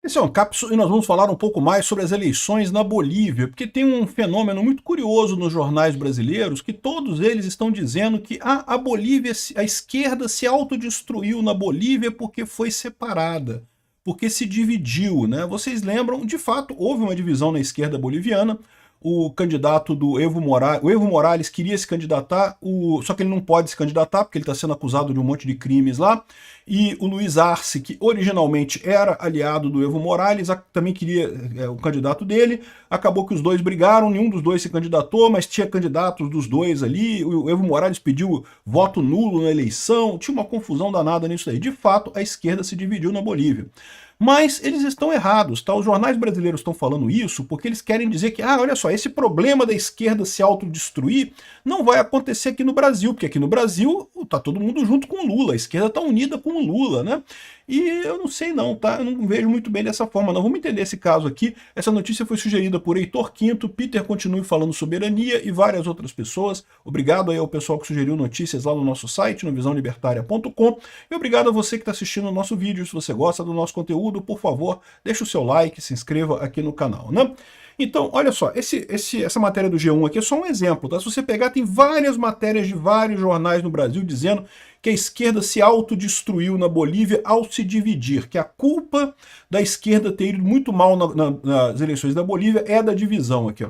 Esse é um cápsula e nós vamos falar um pouco mais sobre as eleições na Bolívia, porque tem um fenômeno muito curioso nos jornais brasileiros, que todos eles estão dizendo que a Bolívia, a esquerda se autodestruiu na Bolívia porque foi separada, porque se dividiu, né? Vocês lembram, de fato, houve uma divisão na esquerda boliviana. O candidato do Evo Morales, o Evo Morales queria se candidatar, só que ele não pode se candidatar porque ele está sendo acusado de um monte de crimes lá, e o Luiz Arce, que originalmente era aliado do Evo Morales, também queria o candidato dele, acabou que os dois brigaram, nenhum dos dois se candidatou, mas tinha candidatos dos dois ali, o Evo Morales pediu voto nulo na eleição, tinha uma confusão danada nisso aí. De fato, a esquerda se dividiu na Bolívia. Mas eles estão errados, tá? Os jornais brasileiros estão falando isso porque eles querem dizer que, olha só, esse problema da esquerda se autodestruir não vai acontecer aqui no Brasil, porque aqui no Brasil tá todo mundo junto com o Lula, a esquerda tá unida com o Lula, né? E eu não sei não, tá? Eu não vejo muito bem dessa forma, não. Vamos entender esse caso aqui. Essa notícia foi sugerida por Heitor Quinto, Peter Continue Falando Soberania e várias outras pessoas. Obrigado aí ao pessoal que sugeriu notícias lá no nosso site, no visãolibertaria.com. E obrigado a você que está assistindo o nosso vídeo. Se você gosta do nosso conteúdo, por favor, deixa o seu like, se inscreva aqui no canal, né? Então, olha só, essa matéria do G1 aqui é só um exemplo, tá? Se você pegar, tem várias matérias de vários jornais no Brasil dizendo que a esquerda se autodestruiu na Bolívia ao se dividir, que a culpa da esquerda ter ido muito mal nas eleições da Bolívia é da divisão aqui, ó.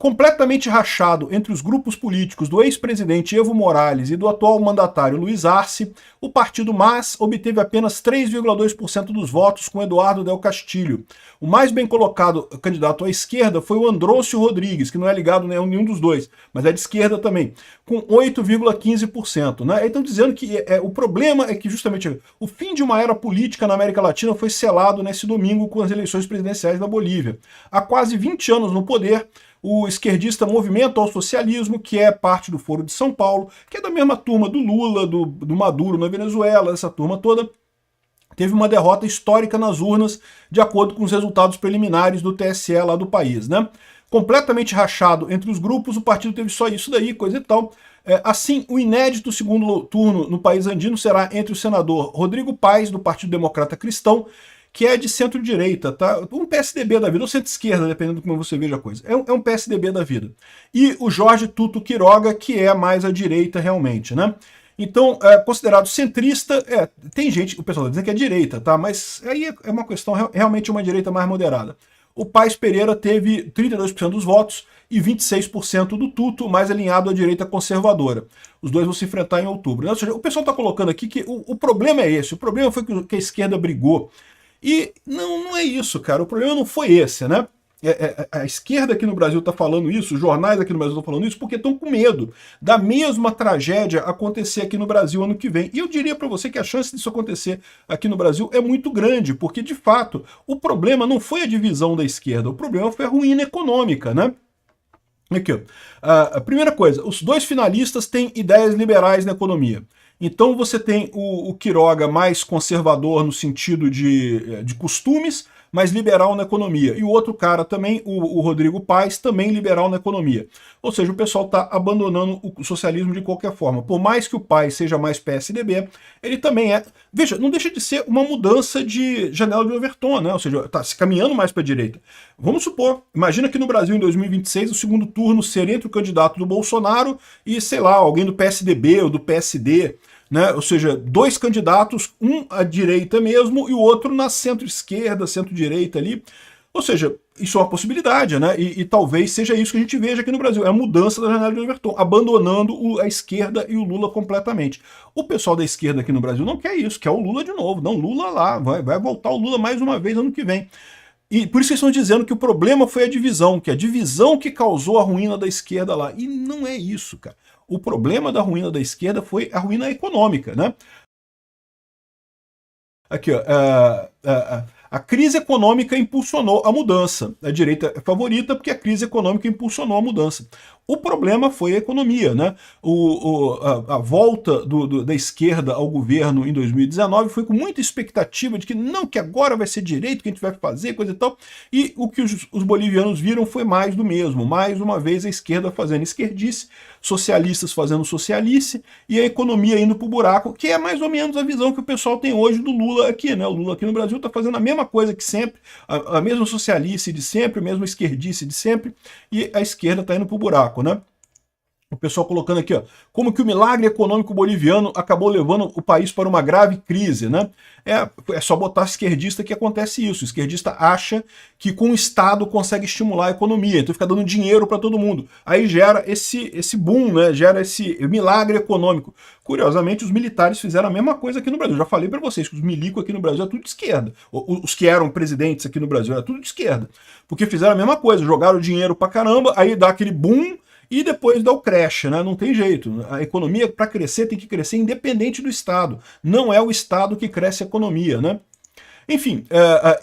Completamente rachado entre os grupos políticos do ex-presidente Evo Morales e do atual mandatário Luiz Arce, o partido MAS obteve apenas 3,2% dos votos com Eduardo Del Castillo. O mais bem colocado candidato à esquerda foi o Andrôncio Rodrigues, que não é ligado a nenhum dos dois, mas é de esquerda também, com 8,15%. Né? Estão dizendo que o problema é que justamente o fim de uma era política na América Latina foi selado nesse domingo com as eleições presidenciais da Bolívia. Há quase 20 anos no poder, o esquerdista Movimento ao Socialismo, que é parte do Foro de São Paulo, que é da mesma turma do Lula, do Maduro na Venezuela, essa turma toda, teve uma derrota histórica nas urnas, de acordo com os resultados preliminares do TSE lá do país, né? Completamente rachado entre os grupos, o partido teve só isso daí, coisa e tal. Assim, o inédito segundo turno no país andino será entre o senador Rodrigo Paes, do Partido Democrata Cristão, que é de centro-direita, tá? Um PSDB da vida, ou centro-esquerda, dependendo de como você veja a coisa. É um PSDB da vida. E o Jorge Tuto Quiroga, que é mais à direita realmente, né? Então, considerado centrista, tem gente, o pessoal está dizendo que é direita, tá? Mas aí é uma questão, realmente uma direita mais moderada. O Paes Pereira teve 32% dos votos e 26% do Tuto, mais alinhado à direita conservadora. Os dois vão se enfrentar em outubro. Ou seja, o pessoal está colocando aqui que o problema é esse, o problema foi que a esquerda brigou. E não é isso, cara. O problema não foi esse, né? A esquerda aqui no Brasil está falando isso, os jornais aqui no Brasil estão falando isso porque estão com medo da mesma tragédia acontecer aqui no Brasil ano que vem. E eu diria para você que a chance disso acontecer aqui no Brasil é muito grande, porque de fato o problema não foi a divisão da esquerda, o problema foi a ruína econômica, né? Aqui, ó. A primeira coisa, os dois finalistas têm ideias liberais na economia. Então você tem o Quiroga mais conservador no sentido de costumes, mas liberal na economia. E o outro cara também, o Rodrigo Paes, também liberal na economia. Ou seja, o pessoal está abandonando o socialismo de qualquer forma. Por mais que o Paes seja mais PSDB, ele também é... Veja, não deixa de ser uma mudança de janela de Overton, né? Ou seja, está se caminhando mais para a direita. Vamos supor, imagina que no Brasil em 2026 o segundo turno seria entre o candidato do Bolsonaro e, sei lá, alguém do PSDB ou do PSD, né? Ou seja, dois candidatos, um à direita mesmo e o outro na centro-esquerda, centro-direita ali. Ou seja, isso é uma possibilidade, né? E talvez seja isso que a gente veja aqui no Brasil, é a mudança da janela de Overton, abandonando a esquerda e o Lula completamente. O pessoal da esquerda aqui no Brasil não quer isso, quer o Lula de novo. Não, Lula lá, vai voltar o Lula mais uma vez ano que vem. E por isso eles estão dizendo que o problema foi a divisão, que é a divisão que causou a ruína da esquerda lá. E não é isso, cara. O problema da ruína da esquerda foi a ruína econômica, né? Aqui, ó, a crise econômica impulsionou a mudança. A direita é favorita porque a crise econômica impulsionou a mudança. O problema foi a economia, né? A volta da esquerda ao governo em 2019 foi com muita expectativa de que não, que agora vai ser direito, que a gente vai fazer, coisa e tal. E o que os bolivianos viram foi mais do mesmo. Mais uma vez a esquerda fazendo esquerdice, socialistas fazendo socialice e a economia indo para o buraco, que é mais ou menos a visão que o pessoal tem hoje do Lula aqui, né? O Lula aqui no Brasil está fazendo a mesma coisa que sempre, a mesma socialice de sempre, a mesma esquerdice de sempre, e a esquerda está indo para o buraco, né? O pessoal colocando aqui, ó, como que o milagre econômico boliviano acabou levando o país para uma grave crise, né? É só botar esquerdista que acontece isso. O esquerdista acha que com o Estado consegue estimular a economia, então fica dando dinheiro para todo mundo. Aí gera esse boom, né? Gera esse milagre econômico. Curiosamente, os militares fizeram a mesma coisa aqui no Brasil. Eu já falei para vocês que os milicos aqui no Brasil é tudo de esquerda. Os que eram presidentes aqui no Brasil era tudo de esquerda. Porque fizeram a mesma coisa, jogaram dinheiro pra caramba, aí dá aquele boom, e depois dá o crash, né? Não tem jeito. A economia, para crescer, tem que crescer independente do Estado. Não é o Estado que cresce a economia, né? Enfim,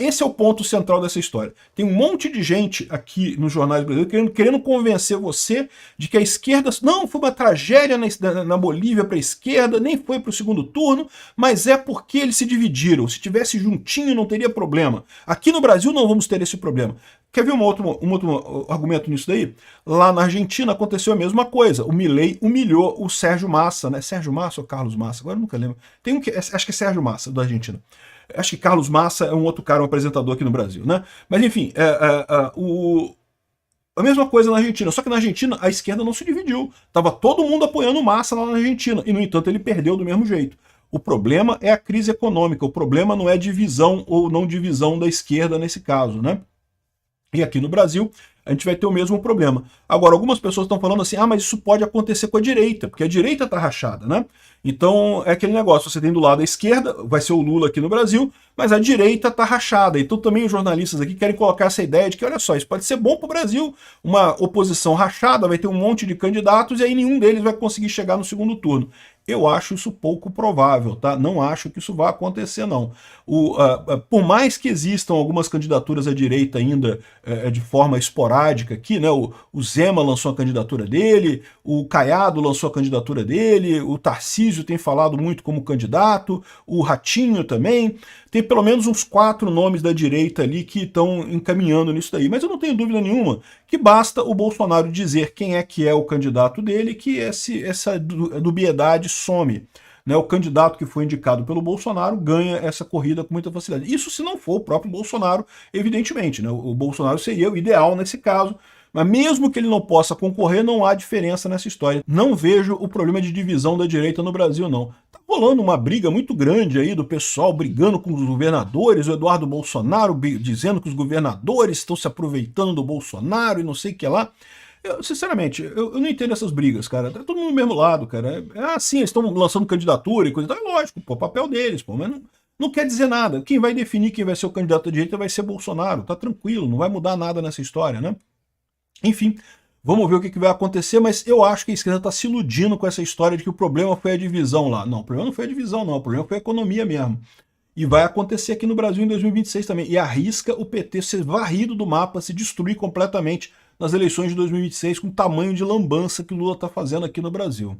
esse é o ponto central dessa história. Tem um monte de gente aqui nos jornais brasileiros querendo convencer você de que a esquerda não foi uma tragédia na Bolívia para a esquerda, nem foi para o segundo turno, mas é porque eles se dividiram. Se tivesse juntinho não teria problema. Aqui no Brasil não vamos ter esse problema. Quer ver um outro argumento nisso daí? Lá na Argentina aconteceu a mesma coisa. O Milei humilhou o Sérgio Massa, né? Sérgio Massa ou Carlos Massa? Agora eu nunca lembro. Tem um que acho que é Sérgio Massa, da Argentina. Acho que Carlos Massa é um outro cara, um apresentador aqui no Brasil, né? Mas enfim, a mesma coisa na Argentina, só que na Argentina a esquerda não se dividiu. Tava todo mundo apoiando o Massa lá na Argentina, e no entanto ele perdeu do mesmo jeito. O problema é a crise econômica, o problema não é divisão ou não divisão da esquerda nesse caso, né? E aqui no Brasil a gente vai ter o mesmo problema. Agora, algumas pessoas estão falando assim, mas isso pode acontecer com a direita, porque a direita está rachada, né? Então, é aquele negócio, você tem do lado a esquerda, vai ser o Lula aqui no Brasil, mas a direita está rachada. Então também os jornalistas aqui querem colocar essa ideia de que, olha só, isso pode ser bom para o Brasil, uma oposição rachada, vai ter um monte de candidatos e aí nenhum deles vai conseguir chegar no segundo turno. Eu acho isso pouco provável, tá? Não acho que isso vá acontecer, não. Por mais que existam algumas candidaturas à direita ainda de forma esporádica aqui, né? O Zema lançou a candidatura dele, o Caiado lançou a candidatura dele, o Tarcísio tem falado muito como candidato, o Ratinho também. Tem pelo menos uns 4 nomes da direita ali que estão encaminhando nisso daí. Mas eu não tenho dúvida nenhuma que basta o Bolsonaro dizer quem é que é o candidato dele que essa dubiedade some. Né? O candidato que foi indicado pelo Bolsonaro ganha essa corrida com muita facilidade. Isso se não for o próprio Bolsonaro, evidentemente. Né? O Bolsonaro seria o ideal nesse caso, mas mesmo que ele não possa concorrer, não há diferença nessa história. Não vejo o problema de divisão da direita no Brasil, não. Tá rolando uma briga muito grande aí do pessoal brigando com os governadores, o Eduardo Bolsonaro dizendo que os governadores estão se aproveitando do Bolsonaro e não sei o que lá. Sinceramente, eu não entendo essas brigas, cara. Tá todo mundo do mesmo lado, cara. Sim, eles estão lançando candidatura e coisa e tal. É lógico, pô, papel deles, pô, mas não quer dizer nada. Quem vai definir quem vai ser o candidato da direita vai ser Bolsonaro. Tá tranquilo, não vai mudar nada nessa história, né? Enfim, vamos ver o que vai acontecer, mas eu acho que a esquerda está se iludindo com essa história de que o problema foi a divisão lá. Não, o problema não foi a divisão, não. O problema foi a economia mesmo. E vai acontecer aqui no Brasil em 2026 também. E arrisca o PT ser varrido do mapa, se destruir completamente nas eleições de 2026 com o tamanho de lambança que o Lula está fazendo aqui no Brasil.